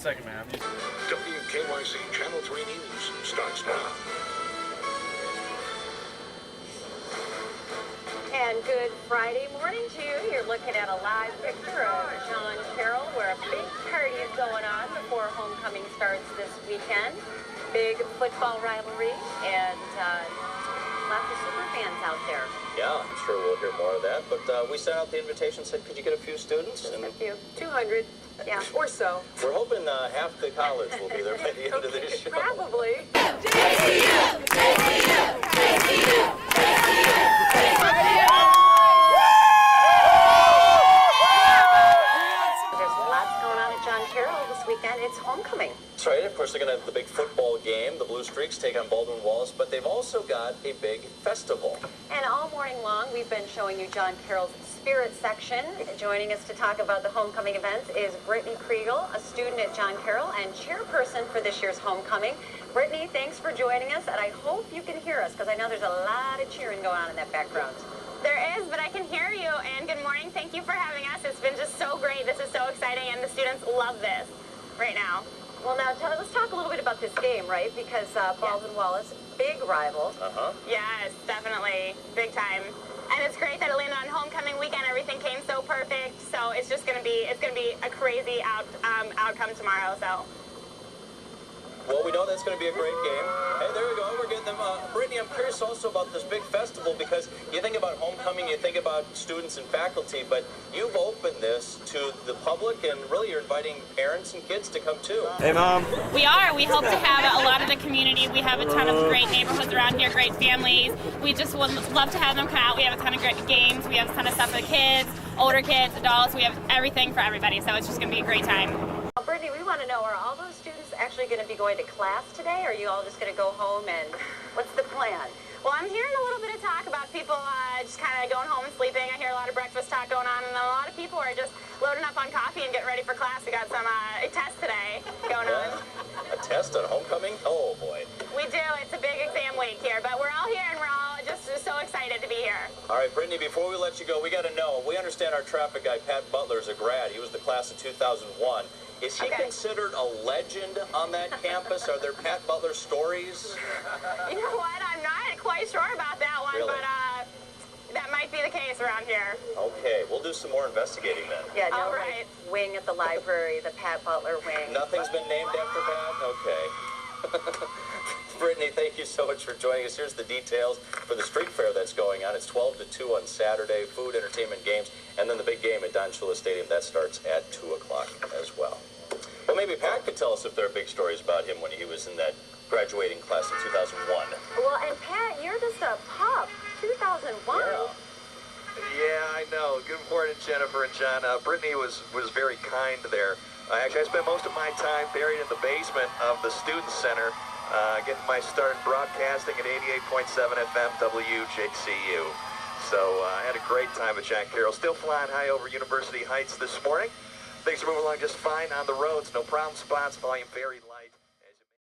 second, man. WKYC Channel 3 News starts now. And good Friday morning to you. You're looking at a live picture of John Carroll, where a big party is going on before homecoming starts this weekend. Big football rivalry and lots of super fans out there. Yeah, I'm sure we'll hear more of that. But we sent out the invitation, said, could you get a few students? Just a few, 200, yeah, or so. We're hoping half the college will be there by the end of this show. Probably. Weekend, it's homecoming. That's right. Of course, they're going to have the big football game. The Blue Streaks take on Baldwin Wallace, but they've also got a big festival. And all morning long, we've been showing you John Carroll's Spirit section. Joining us to talk about the homecoming events is Brittany Kriegel, a student at John Carroll and chairperson for this year's homecoming. Brittany, thanks for joining us, and I hope you can hear us, because I know there's a lot of cheering going on in that background. There is, but I can hear you, and good morning. Thank you for having us. It's been just so great. This is so exciting, and the students love this right now. Well, now, let's talk a little bit about this game, right? Because Baldwin Wallace, big rival. Yes, definitely. Big time. And it's great that it landed on homecoming weekend. Everything came so perfect. So it's just going to be, a crazy outcome tomorrow, so. Well, we know that's going to be a great game. Hey, there we go. We're getting them. Brittany, I'm curious also about this big festival, because you think about homecoming, you think about students and faculty, but you've opened this to the public, and really you're inviting parents and kids to come too. Hey, Mom. We are. We hope to have a lot of the community. We have a ton of great neighborhoods around here, great families. We just would love to have them come out. We have a ton of great games. We have a ton of stuff for the kids, older kids, adults. We have everything for everybody, so it's just going to be a great time. Well, Brittany, we want to know, are all those students actually going to be going to class today, or are you all just going to go home, and what's the plan? Well, I'm hearing a little bit of talk about people just kind of going home and sleeping. I hear a lot of breakfast talk going on, and a lot of people are just loading up on coffee and getting ready for class. We got some tests today going on. A test on homecoming? Oh, boy. We do. It's a big exam week here, but we're all here, and we're all just so excited to be here. All right, Brittany, before we let you go, we got to know. We understand our traffic guy, Pat Butler, is a grad. He was the class of 2001. Is he considered a legend on that campus? Are there Pat Butler stories? You know what? I'm not quite sure about that one, Really? But that might be the case around here. Okay, we'll do some more investigating then. Yeah, no, All right. like, wing at the library, the Pat Butler wing. Nothing's been named after Pat? Okay. Brittany, thank you so much for joining us. Here's the details for the street fair that's going on. It's 12 to 2 on Saturday, food, entertainment, games, and then the big game at Don Shula Stadium. That starts at 2 o'clock as well. Well, maybe Pat could tell us if there are big stories about him when he was in that graduating class of 2001. Well, and Pat, you're just a pup. 2001? Yeah, I know. Good morning, Jennifer and John. Brittany was very kind there. Actually, I spent most of my time buried in the basement of the Student Center, getting my start in broadcasting at 88.7 FM WKYC. So I had a great time at John Carroll. Still flying high over University Heights this morning. Things are moving along just fine on the roads. No problem spots. Volume very loud.